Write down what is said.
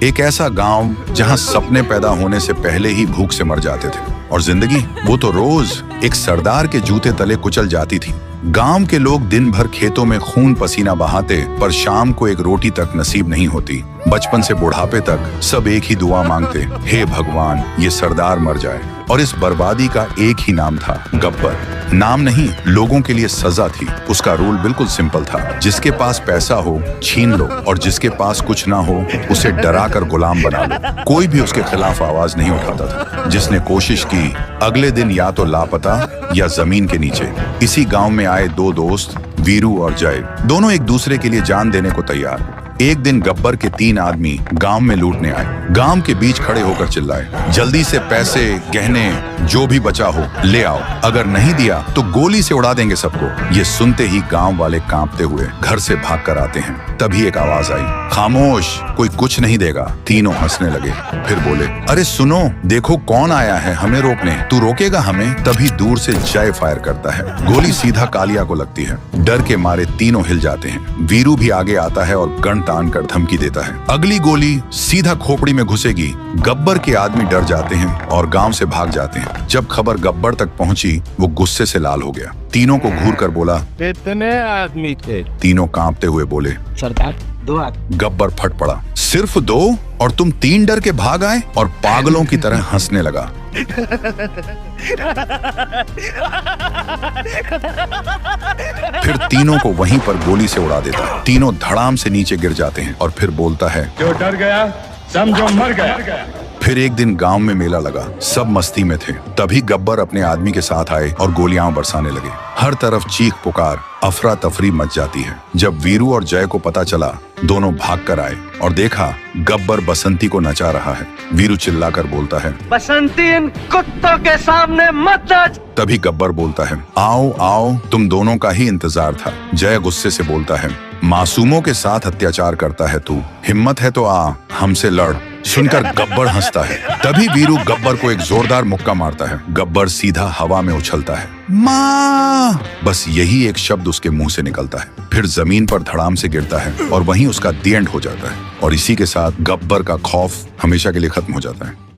एक ऐसा गांव जहां सपने पैदा होने से पहले ही भूख से मर जाते थे और जिंदगी वो तो रोज एक सरदार के जूते तले कुचल जाती थी। गांव के लोग दिन भर खेतों में खून पसीना बहाते पर शाम को एक रोटी तक नसीब नहीं होती। बचपन से बुढ़ापे तक सब एक ही दुआ मांगते, हे भगवान ये सरदार मर जाए। और इस बर्बादी का एक ही नाम था, गब्बर। नाम नहीं, लोगों के लिए सजा थी। उसका रूल बिल्कुल सिंपल था, जिसके पास पैसा हो छीन लो और जिसके पास कुछ ना हो उसे डरा कर गुलाम बना लो। कोई भी उसके खिलाफ आवाज नहीं उठाता था। जिसने कोशिश की अगले दिन या तो लापता या जमीन के नीचे। इसी गांव में आए दो दोस्त, वीरू और जय, दोनों एक दूसरे के लिए जान देने को तैयार। एक दिन गब्बर के 3 आदमी गांव में लूटने आए। गांव के बीच खड़े होकर चिल्लाए, जल्दी से पैसे गहने जो भी बचा हो ले आओ, अगर नहीं दिया तो गोली से उड़ा देंगे सबको। ये सुनते ही गांव वाले कांपते हुए घर से भाग कर आते हैं। तभी एक आवाज आई, खामोश, कोई कुछ नहीं देगा। तीनों हंसने लगे, फिर बोले, अरे सुनो, देखो कौन आया है हमें रोकने, तू रोकेगा हमें? तभी दूर से जय फायर करता है। गोली सीधा कालिया को लगती है। डर के मारे तीनों हिल जाते हैं। वीरू भी आगे आता है और गन तान कर धमकी देता है, अगली गोली सीधा खोपड़ी में घुसेगी। गब्बर के आदमी डर जाते हैं और गांव से भाग जाते हैं। जब खबर गब्बर तक पहुंची, वो गुस्से से लाल हो गया। तीनों को घूर कर बोला, कितने आदमी थे? तीनों कांपते हुए बोले, सरदार 2 आदमी। गब्बर फट पड़ा, सिर्फ 2 और तुम 3 डर के भाग आए? और पागलों की तरह हंसने लगा। फिर तीनों को वहीं पर गोली से उड़ा देता है। तीनों धड़ाम से नीचे गिर जाते हैं और फिर बोलता है, जो डर गया समझो मर गया। फिर एक दिन गांव में मेला लगा, सब मस्ती में थे। तभी गब्बर अपने आदमी के साथ आए और गोलियां बरसाने लगे। हर तरफ चीख पुकार, अफरा तफरी मच जाती है। जब वीरू और जय को पता चला, दोनों भाग कर आए और देखा गब्बर बसंती को नचा रहा है। वीरू चिल्लाकर बोलता है, बसंती इन कुत्तों के सामने मत नाच। तभी गब्बर बोलता है, आओ आओ, तुम दोनों का ही इंतजार था। जय गुस्से से बोलता है, मासूमों के साथ अत्याचार करता है तू, हिम्मत है तो आ हमसे लड़। सुनकर गब्बर हंसता है। तभी वीरू गब्बर को एक जोरदार मुक्का मारता है। गब्बर सीधा हवा में उछलता है, माँ! बस यही एक शब्द उसके मुंह से निकलता है। फिर जमीन पर धड़ाम से गिरता है और वहीं उसका दी एंड हो जाता है। और इसी के साथ गब्बर का खौफ हमेशा के लिए खत्म हो जाता है।